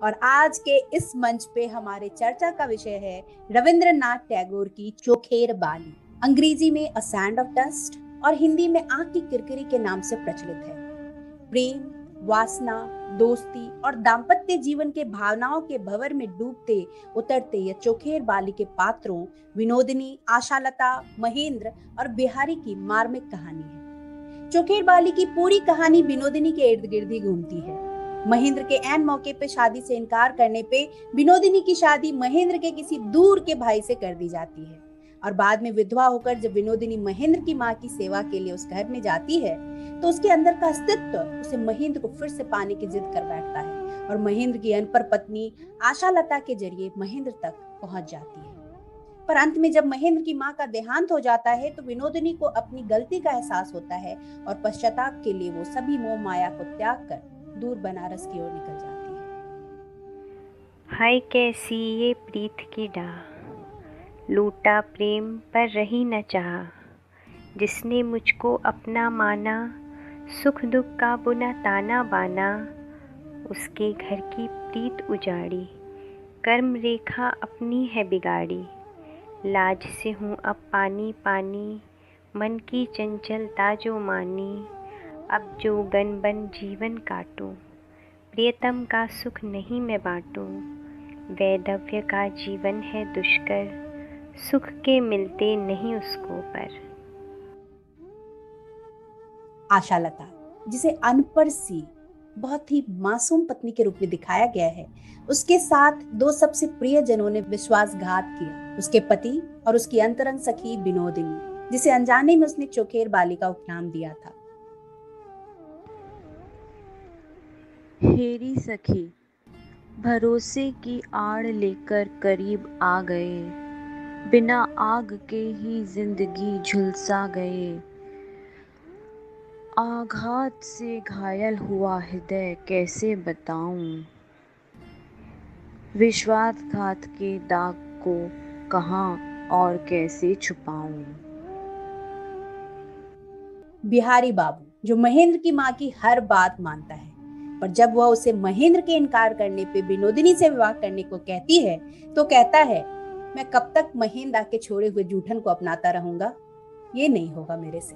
और आज के इस मंच पे हमारे चर्चा का विषय है रविंद्रनाथ टैगोर की चोखेर बाली। अंग्रेजी में अ सैंड ऑफ डस्ट और हिंदी में आंख की किरकिरी के नाम से प्रचलित है। प्रेम, वासना, दोस्ती और दाम्पत्य जीवन के भावनाओं के भंवर में डूबते उतरते यह चोखेर बाली के पात्रों विनोदिनी, आशालता, महेंद्र और बिहारी की मार्मिक कहानी है। चोखेर बाली की पूरी कहानी विनोदिनी के इर्द गिर्द ही घूमती है। महेंद्र के ऐन मौके पे शादी से इनकार करने पे विनोदिनी की शादी महेंद्र के किसी दूर के भाई से कर दी जाती है और बाद में विधवा होकर जब विनोदिनी महेंद्र की माँ की सेवा के लिए उस घर में जाती है तो उसके अंदर का अस्तित्व उसे महेंद्र को फिर से पाने की जिद कर बैठता है और महेंद्र की अनपढ़ पत्नी आशालता के जरिए महेंद्र तक पहुंच जाती है। पर अंत में जब महेंद्र की माँ का देहांत हो जाता है तो विनोदिनी को अपनी गलती का एहसास होता है और पश्चाताप के लिए वो सभी मोह माया को त्याग कर दूर बनारस की ओर निकल जाती है। हाय कैसी ये प्रीत की डाह, लूटा प्रेम पर रही न चाह, जिसने मुझको अपना माना, सुख दुख का बुना ताना बाना, उसके घर की प्रीत उजाड़ी, कर्म रेखा अपनी है बिगाड़ी, लाज से हूँ अब पानी पानी, मन की चंचलता जो मानी, अब जो गन बन जीवन काटूं, प्रियतम का सुख नहीं मैं बांटूं, वैधव्य का जीवन है दुष्कर, सुख के मिलते नहीं उसको पर। आशालता, जिसे अनपढ़ सी बहुत ही मासूम पत्नी के रूप में दिखाया गया है, उसके साथ दो सबसे प्रिय जनों ने विश्वासघात किया, उसके पति और उसकी अंतरंग सखी विनोदिनी, जिसे अनजाने में उसने चोखेर बाली का उपनाम दिया था। हेरी सखी, भरोसे की आड़ लेकर करीब आ गए, बिना आग के ही जिंदगी झुलसा गए, आघात से घायल हुआ हृदय कैसे बताऊं, विश्वासघात के दाग को कहां और कैसे छुपाऊं। बिहारी बाबू, जो महेंद्र की माँ की हर बात मानता है, पर जब वह उसे महेंद्र के इनकार करने पे विनोदिनी से विवाह करने को कहती है तो कहता है, मैं कब तक महेंद्र के छोड़े हुए जूठन को अपनाता रहूंगा, ये नहीं होगा मेरे से।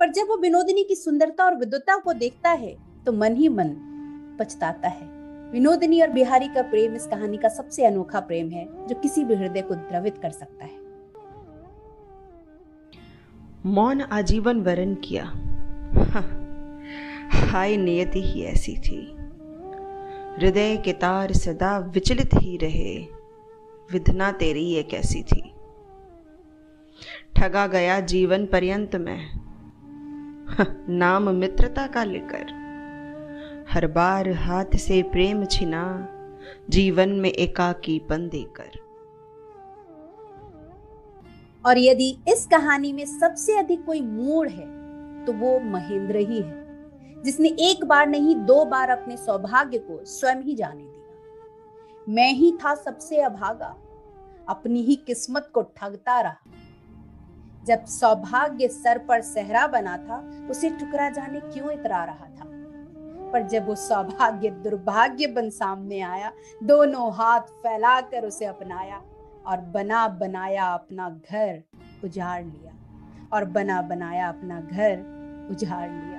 पर जब वो विनोदिनी की सुंदरता और विद्वता को देखता है तो मन ही मन पछताता है। विनोदिनी और बिहारी का प्रेम इस कहानी का सबसे अनोखा प्रेम है जो किसी भी हृदय को द्रवित कर सकता है। मौन आजीवन वरण किया। हाय नियति ही ऐसी थी, हृदय के तार सदा विचलित ही रहे, विधना तेरी ये कैसी थी। ठगा गया जीवन पर्यंत में, नाम मित्रता का लेकर, हर बार हाथ से प्रेम छिना, जीवन में एकाकीपन देकर। और यदि इस कहानी में सबसे अधिक कोई मूड है तो वो महेंद्र ही है, जिसने एक बार नहीं 2 बार अपने सौभाग्य को स्वयं ही जाने दिया। मैं ही था सबसे अभागा, अपनी ही किस्मत को ठगता रहा। जब सौभाग्य सर पर सहरा बना था, उसे ठुकरा जाने क्यों इतरा रहा था। पर जब वो सौभाग्य दुर्भाग्य बन सामने आया, दोनों हाथ फैलाकर उसे अपनाया और बना बनाया अपना घर उजाड़ लिया।